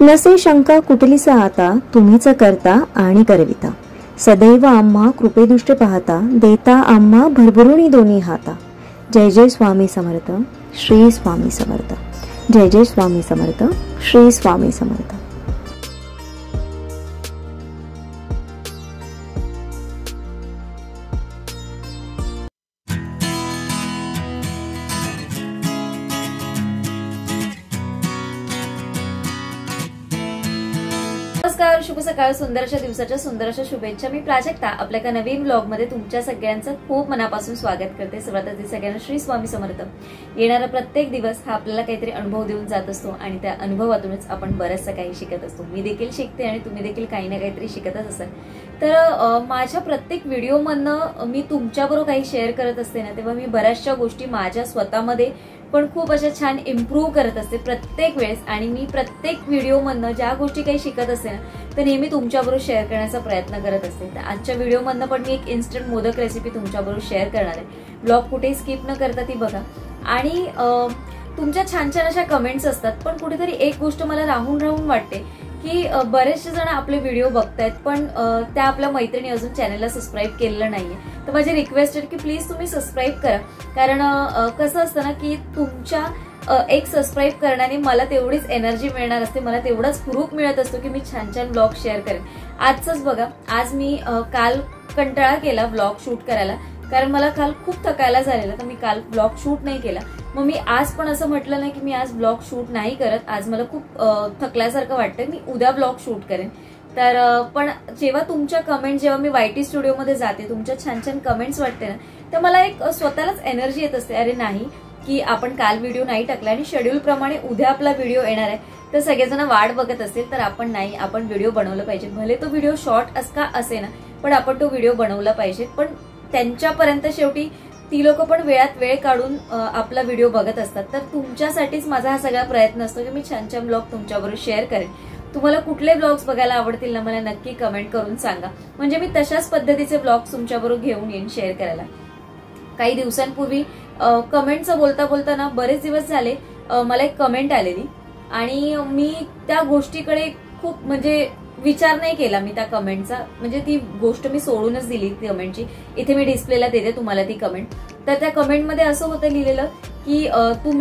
नसे शंका कुठलीसा आता, तुम्हीच करता आणि करविता। सदैव आम्हा कृपेदृष्टी पाहता, देता आम्हा भरभरुणी दोन्ही हाता। जय जय स्वामी समर्थ, श्री स्वामी समर्थ। जय जय स्वामी समर्थ, श्री स्वामी समर्थ। नमस्कार, शुभ सकाळ, सुंदरशा दिवसाच्या सुंदरशा शुभेच्छा। मी प्राजक्ता आपल्या एका नवीन ब्लॉग मध्ये तुमच्या सगळ्यांचं खूप मनापासून स्वागत करते। सर्वात आधी सगळ्यांना श्री स्वामी समर्थ। येणारा प्रत्येक दिवस हा आपल्याला काहीतरी अनुभव देऊन जात असतो आणि त्या अनुभवातूनच आपण बरंचसं काही शिकत असतो। मी देखील शिकते आणि तुम्ही देखील काही ना काहीतरी शिकतच असाल। तर माझ्या प्रत्येक व्हिडिओमधनं मी तुमच्याबरोबर काही शेअर करत असते ना, तेव्हा मी बऱ्याचशा गोष्टी माझ्या स्वतःमध्ये पण खूप अशा छान इम्प्रूव्ह करत असते प्रत्येक वेळेस। आणि मी प्रत्येक व्हिडिओमधनं ज्या गोष्टी काही शिकत असते ना, तर नेहमी तुमच्याबरोबर शेअर करण्याचा प्रयत्न करत असते। तर आजच्या व्हिडिओमधनं पण मी एक इन्स्टंट मोदक रेसिपी तुमच्याबरोबर शेअर करणार आहे। ब्लॉग कुठेही स्किप न करता ती बघा। आणि तुमच्या छान छान अशा कमेंट्स असतात, पण कुठेतरी एक गोष्ट मला राहून वाटते की बरेचसे जण आपले व्हिडिओ बघतायत, पण त्या आपल्या मैत्रिणी अजून चॅनलला सबस्क्राईब केलेलं नाहीये। तर माझी रिक्वेस्ट आहे की प्लीज तुम्ही सबस्क्राईब करा, कारण कसं असतं ना की तुमच्या एक सबस्क्राईब करण्याने मला तेवढीच एनर्जी मिळणार असते, मला तेवढाच प्रूफ मिळत असतो की मी छान छान ब्लॉग शेअर करेन। आजच बघा, आज मी काल कंटाळा केला ब्लॉग शूट करायला, कारण मला काल खूप थकायला झालेलं, तर मी काल ब्लॉग शूट नाही केला। मग मी आज पण असं म्हटलं नाही की मी आज ब्लॉग शूट नाही करत, आज मला खूप थकल्यासारखं वाटतंय, मी उद्या ब्लॉग शूट करेन। तर पण जेव्हा तुमच्या कमेंट, जेव्हा मी वायटी स्टुडिओमध्ये जाते, तुमच्या छान छान कमेंट्स वाटते ना, तर मला एक स्वतःलाच एनर्जी येत असते, अरे नाही की आपण काल व्हिडिओ नाही टाकला आणि शेड्यूल प्रमाणे उद्या आपला व्हिडिओ येणार आहे, तर सगळेजण वाट बघत असतील, तर आपण व्हिडिओ बनवलं पाहिजे। भले तो व्हिडिओ शॉर्ट का असे ना, पण आपण तो व्हिडिओ बनवला पाहिजे। पण त्यांच्यापर्यंत शेवटी ती लोक पण वेळात वेळ काढून आपला व्हिडिओ बघत असतात। तर तुमच्यासाठीच माझा हा सगळा प्रयत्न असतो की मी छान छान ब्लॉग तुमच्याबरोबर शेअर करेन। तुम्हाला कुठले ब्लॉग्स बघायला आवडतील ना, मला नक्की कमेंट करून सांगा, म्हणजे मी तशाच पद्धतीचे ब्लॉग्स तुमच्याबरोबर घेऊन येईन शेअर करायला। काही दिवसांपूर्वी कमेंटचं बोलता ना, बरेच दिवस झाले मला एक कमेंट आलेली आणि मी त्या गोष्टीकडे खूप म्हणजे विचार नाही केला मी त्या कमेंटचा, म्हणजे ती गोष्ट मी सोडूनच दिली ती कमेंटची। इथे मी डिस्प्लेला देते तुम्हाला ती कमेंट। तर त्या कमेंटमध्ये असं होतं लिहिलेलं की तू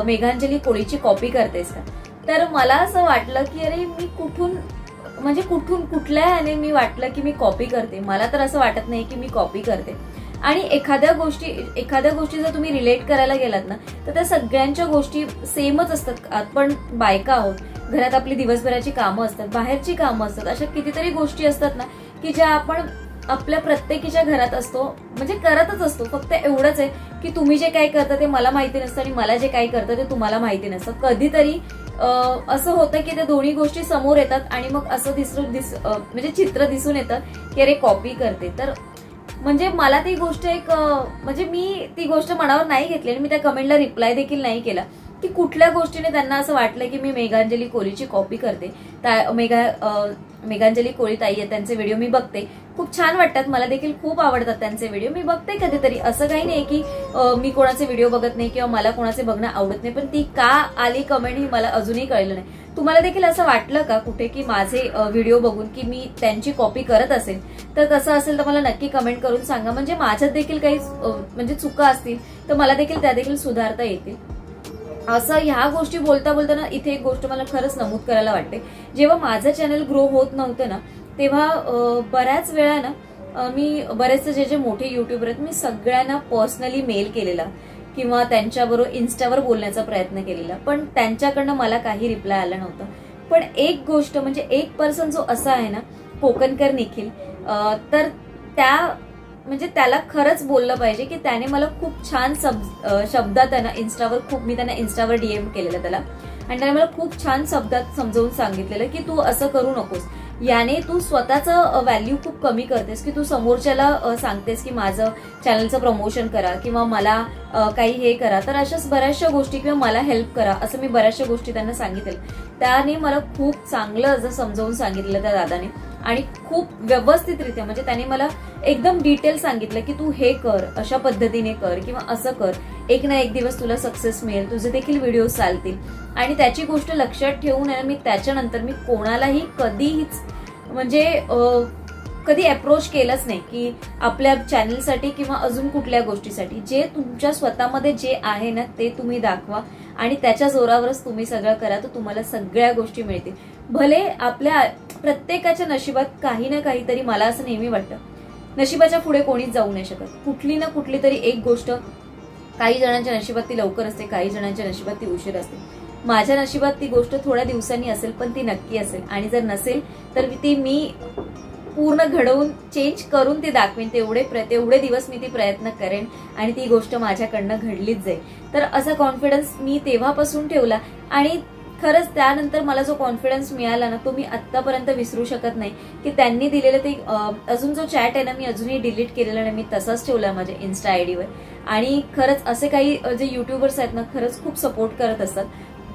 मेघांजली कोळीची कॉपी करतेस का? तर मला असं वाटलं की अरे मी कुठल्या ह्याने मी वाटलं की मी कॉपी करते? मला तर असं वाटत नाही की मी कॉपी करते। आणि एखाद्या गोष्टी जर तुम्ही रिलेट करायला गेलात ना, तर त्या सगळ्यांच्या गोष्टी सेमच असतात। आपण बायका आहोत, घरात आपली दिवसभराची कामं असतात, बाहेरची कामं असतात, अशा कितीतरी गोष्टी असतात ना की ज्या आपण आपल्या प्रत्येकीच्या घरात असतो, म्हणजे करतच असतो। फक्त एवढंच आहे की तुम्ही जे काही करता ते मला माहिती नसतं आणि मला जे काही करतं ते तुम्हाला माहिती नसतं। कधीतरी असं होतं की त्या दोन्ही गोष्टी समोर येतात आणि मग असं म्हणजे चित्र दिसून येतं की अरे कॉपी करते। तर म्हणजे मला ती गोष्ट म्हणजे मी ती गोष्ट मनावर नाही घेतली आणि मी त्या कमेंटला रिप्लाय देखील नाही केला की कुठल्या गोष्टीने त्यांना असं वाटलं की मी मेघांजली कोळीची कॉपी करते। मेघांजली कोळी ताई आहे, त्यांचे व्हिडिओ मी बघते, खूप छान वाटतात, मला देखील खूप आवडतात त्यांचे व्हिडिओ, मी बघते कधीतरी। असं काही नाही की मी कोणाचे व्हिडिओ बघत नाही किंवा मला कोणाचे बघणं आवडत नाही, पण ती का आली कमेंट ही मला अजूनही कळलं नाही। तुम्हाला देखील असं वाटलं का कुठे की माझे व्हिडिओ बघून की मी त्यांची कॉपी करत असेल? तर तसं असेल तर मला नक्की कमेंट करून सांगा, म्हणजे माझ्यात देखील काही म्हणजे चुका असतील तर मला देखील त्या देखील सुधारता येतील। असं ह्या गोष्टी बोलता इथे एक गोष्ट मला खरंच नमूद करायला वाटते। जेव्हा माझं चॅनल ग्रो होत नव्हतं ना, तेव्हा बऱ्याच वेळा ना मी बरेचसे जे मोठे युट्यूबर आहेत, मी सगळ्यांना पर्सनली मेल केलेला किंवा त्यांच्याबरोबर इन्स्टावर बोलण्याचा प्रयत्न केलेला, पण त्यांच्याकडनं मला काही रिप्लाय आला नव्हता। पण एक गोष्ट म्हणजे एक पर्सन जो असा आहे ना, कोकणकर निखिल, तर त्याला खरंच बोललं पाहिजे की त्याने मला खूप छान शब्दात मी त्यांना इन्स्टावर डीएम केलेलं त्याला, आणि त्याने मला खूप छान शब्दात समजावून सांगितलेलं की तू असं करू नकोस, याने तू स्वतःचं व्हॅल्यू खूप कमी करतेस, की तू समोरच्याला सांगतेस की माझं चॅनलचं प्रमोशन करा किंवा मला काही हे करा। तर अशाच बऱ्याचशा गोष्टी किंवा मला हेल्प करा असं मी बऱ्याचशा गोष्टी त्यांना सांगितलं। त्याने मला खूप चांगलं असं समजावून सांगितलं त्या दादाने, आणि खूप व्यवस्थितरित्या, म्हणजे त्याने मला एकदम डिटेल सांगितलं की तू हे कर, अशा पद्धतीने कर किंवा असं कर, एक ना एक दिवस तुला सक्सेस मिळेल, तुझे देखील व्हिडिओ चालतील. आणि त्याची गोष्ट लक्षात ठेवून मी त्याच्यानंतर मी कोणालाही कधीच म्हणजे कधी अप्रोच केलंच नाही की आपल्या चॅनलसाठी किंवा अजून कुठल्या गोष्टीसाठी. जे तुमच्या स्वतःमध्ये जे आहे ना ते तुम्ही दाखवा आणि त्याच्या जोरावरच तुम्ही सगळं करा, तर तुम्हाला सगळ्या गोष्टी मिळतील. भले आपल्या प्रत्येकाच्या नशिबात काही ना काहीतरी, मला असं नेहमी वाटतं, नशिबाच्या पुढे कोणीच जाऊ नाही शकत. कुठली ना कुठली तरी एक गोष्ट काही जणांच्या नशिबात ती लवकर असते, काही जणांच्या नशिबात ती उशीर असते. माझ्या नशिबात ती गोष्ट थोड्या दिवसांनी असेल, पण ती नक्की असेल. आणि जर नसेल तर ती मी पूर्ण घडवून चेंज करून ती दाखवेन. तेवढे दिवस मी ती प्रयत्न करेन आणि ती गोष्ट माझ्याकडनं घडलीच जाईल. तर असा कॉन्फिडन्स मी तेव्हापासून ठेवला आणि खरंच त्यानंतर मला जो कॉन्फिडन्स मिळाला ना, तो मी आतापर्यंत विसरू शकत नाही. की त्यांनी दिलेलं ते अजून जो चॅट आहे ना, मी अजूनही डिलीट केलेला नाही, मी तसाच ठेवला माझ्या इन्स्टा आयडीवर. आणि खरंच असे काही जे युट्यूबर्स आहेत ना, खरंच खूप सपोर्ट करत असतात.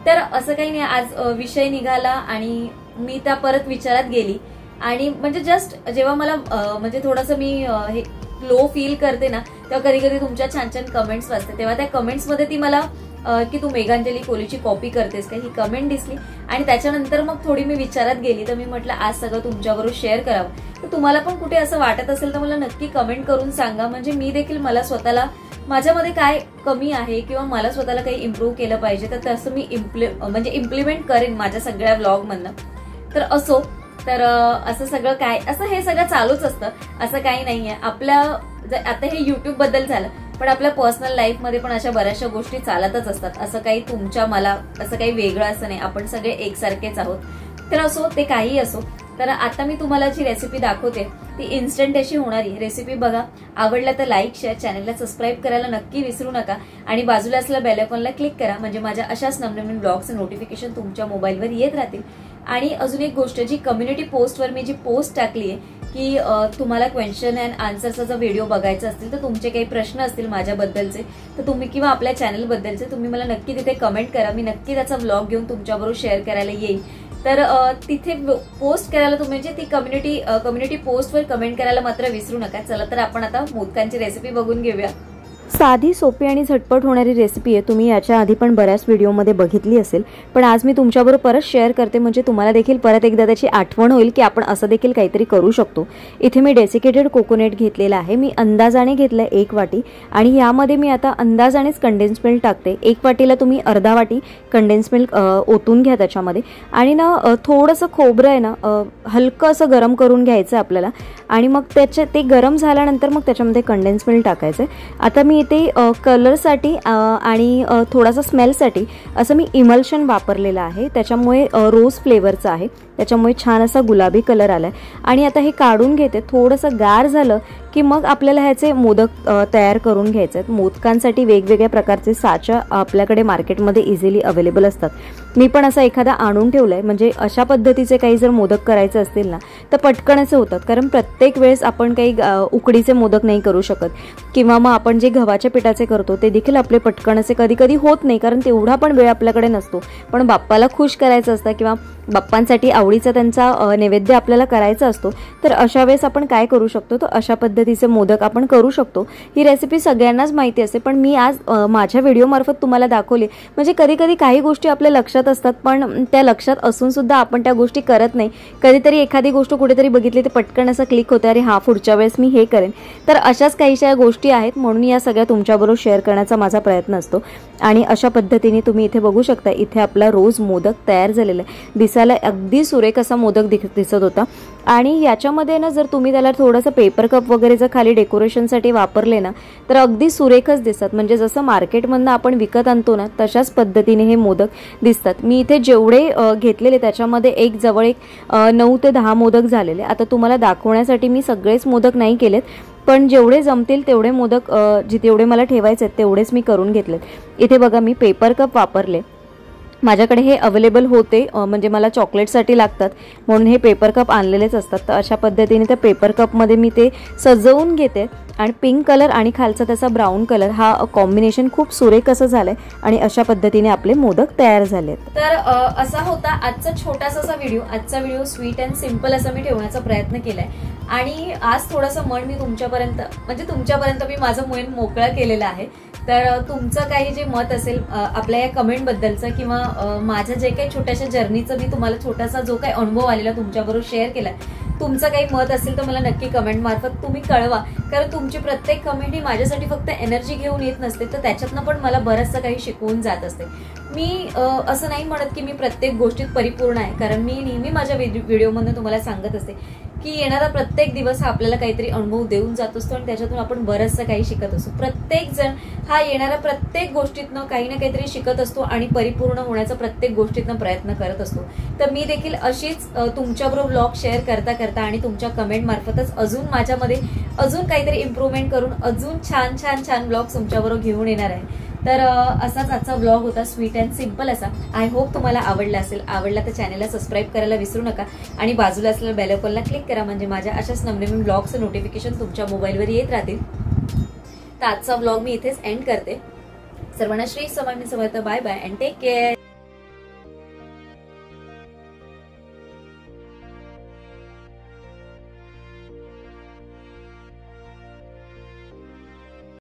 तर असं काही नाही, आज विषय निघाला आणि मी त्या परत विचारात गेली. आणि म्हणजे जस्ट जेव्हा मला म्हणजे थोडंसं मी हे लो फील करते ना, तेव्हा कधी कधी तुमच्या छान छान कमेंट्स वाचते. तेव्हा त्या कमेंट्समध्ये ती मला की तू मेघांजली कोहलीची कॉपी करतेस का, ही कमेंट दिसली. आणि त्याच्यानंतर मग थोडी मी विचारात गेली. तर मी म्हटलं आज सगळं तुमच्याबरोबर शेअर करावं. तर तुम्हाला पण कुठे असं वाटत असेल तर मला नक्की कमेंट करून सांगा. म्हणजे मी देखील मला स्वतःला माझ्यामध्ये काय कमी आहे किंवा मला स्वतःला काही इम्प्रूव्ह केलं पाहिजे, तर तसं मी इम्प्लिमेंट करेन माझ्या सगळ्या व्लॉगमधनं. तर असो, तर असं सगळं काय, असं हे सगळं चालूच असतं, असं काही नाहीये. आपल्या आता हे युट्यूब बद्दल झालं, पण आपल्या पर्सनल लाईफमध्ये पण अशा बऱ्याचशा गोष्टी चालतच असतात. असं काही तुमच्या मला असं काही वेगळं असं नाही, आपण सगळे एकसारखेच आहोत. तर असो, ते काही असो. तर आता मी तुम्हाला जी रेसिपी दाखवते ती इन्स्टंट अशी होणारी रेसिपी बघा. आवडलं तर लाईक, शेअर, चॅनलला सबस्क्राईब करायला नक्की विसरू नका. आणि बाजूला असलेल्या बेल आयकॉनला क्लिक करा, म्हणजे माझ्या अशाच नवनवीन ब्लॉग्सचे नोटिफिकेशन तुमच्या मोबाईलवर येत राहतील. आणि अजून एक गोष्ट, जी कम्युनिटी पोस्टवर मी जी पोस्ट टाकली आहे की तुम्हाला क्वेश्चन अँड आन्सरचा जर व्हिडिओ बघायचा असतील, तर तुमचे काही प्रश्न असतील माझ्याबद्दलचे, तर तुम्ही किंवा आपल्या चॅनलबद्दलचे तुम्ही मला नक्की तिथे कमेंट करा. मी नक्की त्याचा व्लॉग घेऊन तुमच्याबरोबर शेअर करायला येईल. तर तिथे पोस्ट करायला तुम्ही, म्हणजे ती कम्युनिटी पोस्टवर कमेंट करायला मात्र विसरू नका. चला तर आपण आता मोदकांची रेसिपी बघून घेऊया. साधी, सोपी आणि झटपट होणारी रेसिपी आहे. तुम्ही याच्या आधी पण बऱ्याच व्हिडिओमध्ये बघितली असेल, पण आज मी तुमच्याबरोबर परत शेअर करते, म्हणजे तुम्हाला देखील परत एकदा त्याची आठवण होईल की आपण असं देखील काहीतरी करू शकतो. इथे मी डेसिकेटेड कोकोनट घेतलेला आहे. मी अंदाजाने घेतलं 1 वाटी आणि यामध्ये मी आता अंदाजानेच कंडेन्स मिल्क टाकते. 1 वाटीला तुम्ही अर्धा वाटी कंडेन्स मिल्क ओतून घ्या त्याच्यामध्ये. आणि ना थोडंसं खोबरं आहे ना हलकं असं गरम करून घ्यायचं आपल्याला. आणि मग ते गरम झाल्यानंतर मग त्याच्यामध्ये कंडेन्स मिल्क टाकायचं. आता मी इथे कलरसाठी आणि थोडासा स्मेलसाठी असं मी इमल्शन वापरलेलं आहे. त्याच्यामुळे रोज फ्लेवरचं आहे, त्याच्यामुळे छान असा गुलाबी कलर आलाय. आणि आता हे काढून घेते. थोडंसं गार झालं की मग आपल्याला ह्याचे मोदक तयार करून घ्यायचे आहेत. मोदकांसाठी वेगवेगळ्या प्रकारचे साचा आपल्याकडे मार्केटमध्ये इझिली अवेलेबल असतात. मी पण असा एखादा आणून ठेवलाय, म्हणजे अशा पद्धतीचे काही जर मोदक करायचे असतील ना तर पटकन असे होतात. कारण प्रत्येक वेळेस आपण काही उकडीचे मोदक नाही करू शकत, किंवा मग आपण जे गव्हाच्या पिठाचे करतो ते देखील आपले पटकन असे कधी कधी होत नाही, कारण तेवढा पण वेळ आपल्याकडे नसतो. पण बाप्पाला खुश करायचं असतं किंवा बाप्पांसाठी आवडीचा त्यांचा नैवेद्य आपल्याला करायचा असतो. तर अशा वेळेस आपण काय करू शकतो, तर अशा पद्धतीचे मोदक आपण करू शकतो. ही रेसिपी सगळ्यांनाच माहिती असते, पण मी आज माझ्या व्हिडिओमार्फत तुम्हाला दाखवली. म्हणजे कधी कधी काही गोष्टी आपल्या लक्षात असतात, पण त्या लक्षात असून सुद्धा आपण त्या गोष्टी करत नाही. कधीतरी एखादी गोष्ट कुठेतरी बघितली तर पटकन असं क्लिक होतं, अरे हा पुढच्या वेळेस मी हे करेन. तर अशाच काहीशा गोष्टी आहेत, म्हणून या सगळ्या तुमच्याबरोबर शेअर करण्याचा माझा प्रयत्न असतो. आणि अशा पद्धतीने तुम्ही इथे बघू शकता, इथे आपला रोज मोदक तयार झालेला आहे. दिसायला अगदी सुरेख असा मोदक दिसत होता. आणि याच्यामध्ये ना जर तुम्ही त्याला थोडंसं पेपर कप वगैरे जर खाली डेकोरेशनसाठी वापरले ना तर अगदी सुरेखच दिसतात. म्हणजे जसं मार्केटमधनं आपण विकत आणतो ना तशाच पद्धतीने हे मोदक दिसतात. मी इथे जेवढे घेतलेले त्याच्यामध्ये जवळ 9 ते 10 मोदक झालेले. आता तुम्हाला दाखवण्यासाठी मी सगळेच मोदक नाही केलेत, पण जेवढे जमतील तेवढे मोदक जेवढे मला ठेवायचे तेवढेच मी करून घेतलेत. इथे बघा मी पेपर कप वापरले माझ्याकडे हे अवेलेबल होते, म्हणजे मला चॉकलेटसाठी लागतात म्हणून हे पेपर कप आणलेलेच असतात. तर अशा पद्धतीने त्या पेपर कपमध्ये मी ते सजवून घेते आणि पिंक कलर आणि खालचा त्याचा ब्राऊन कलर हा कॉम्बिनेशन खूप सुरेख असं झालंय आणि अशा पद्धतीने आपले मोदक तयार झालेत. तर असा होता आजचा छोटासा व्हिडिओ. आजचा व्हिडिओ स्वीट अँड सिम्पल असा मी ठेवण्याचा प्रयत्न केलाय आणि आज थोडंसं मन मी तुमच्यापर्यंत मी माझं मन मोकळं केलेलं आहे. तर तुमचं काही जे मत असेल आपल्या या कमेंट बद्दलचं किंवा माझ्या जे काही छोट्याशा जर्नीचं मी तुम्हाला छोटासा जो काही अनुभव आलेला तुमच्याबरोबर शेअर केलाय, तुमचं काही मत असेल तर मला नक्की कमेंट मार्फत तुम्ही कळवा. कारण तुमची प्रत्येक कमेंट ही माझ्यासाठी फक्त एनर्जी घेऊन येत नसते, तर त्याच्यातनं पण मला बरंचसं काही शिकवून जात असते. मी असं नाही म्हणत की मी प्रत्येक गोष्टीत परिपूर्ण आहे, कारण मी नेहमी माझ्या व्हिडिओमधून तुम्हाला सांगत असते की येणारा प्रत्येक दिवस हा आपल्याला काहीतरी अनुभव देऊन जात असतो आणि त्याच्यातून आपण बरंचसं काही शिकत असतो. प्रत्येक जण हा येणाऱ्या प्रत्येक गोष्टीतनं काही ना काहीतरी शिकत असतो आणि परिपूर्ण होण्याचा प्रत्येक गोष्टीतनं प्रयत्न करत असतो. तर मी देखील अशीच तुमच्याबरोबर ब्लॉग शेअर करता करता आणि तुमच्या कमेंट मार्फतच अजून माझ्यामध्ये अजून काहीतरी इम्प्रूव्हमेंट करून अजून छान छान छान ब्लॉग तुमच्याबरोबर घेऊन येणार आहे. तर असाच आजचा ब्लॉग होता, स्वीट अँड सिम्पल असा. आय होप तुम्हाला आवडला असेल. आवडला तर चॅनलला सबस्क्राईब करायला विसरू नका आणि बाजूला असलेल्या बेल आयकॉनला क्लिक करा, म्हणजे माझ्या अशाच नवनवीन ब्लॉगचं नोटिफिकेशन तुमच्या मोबाईलवर येत राहतील. तर आजचा ब्लॉग मी इथेच एंड करते. सर्वांना Shri Swami Samarth. Bye bye and take care.